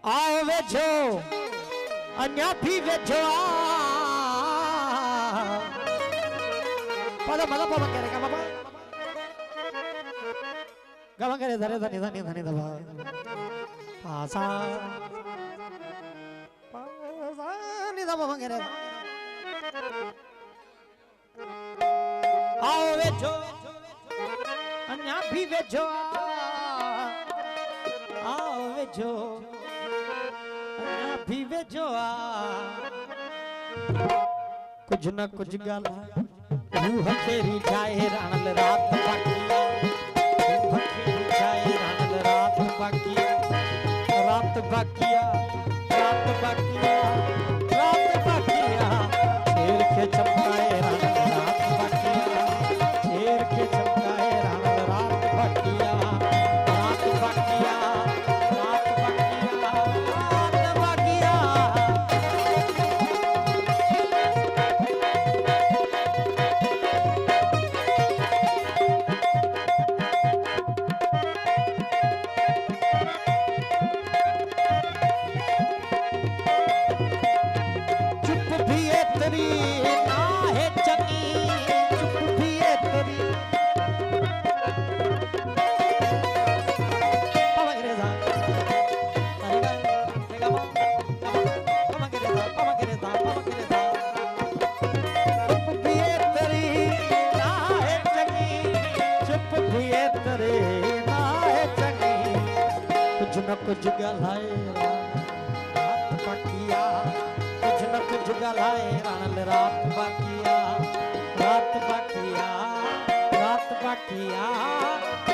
आओ वेझो अञा भी वेझो पद मद पद करे का बाबा गवा करे धरे धनी धनी धनी दबा पासा पासा नि दबा करे आओ वेझो अञा भी वेझो आओ वेझो भी वेझो कुछ न कुछ गाला रूह फेरी जाए रानल रात बाकिया रूह फेरी जाए रानल रात बाकिया रात बाकिया रात बाकिया रात बाकिया शेर के चमकाए रानल रात बाकिया शेर के चमकाए रानल रात बाकिया रात बाकिया कुछ गलाए रात बाकिया कुछ न कुछ गलाए रानल रात बाकिया रात बाकिया रात बाकिया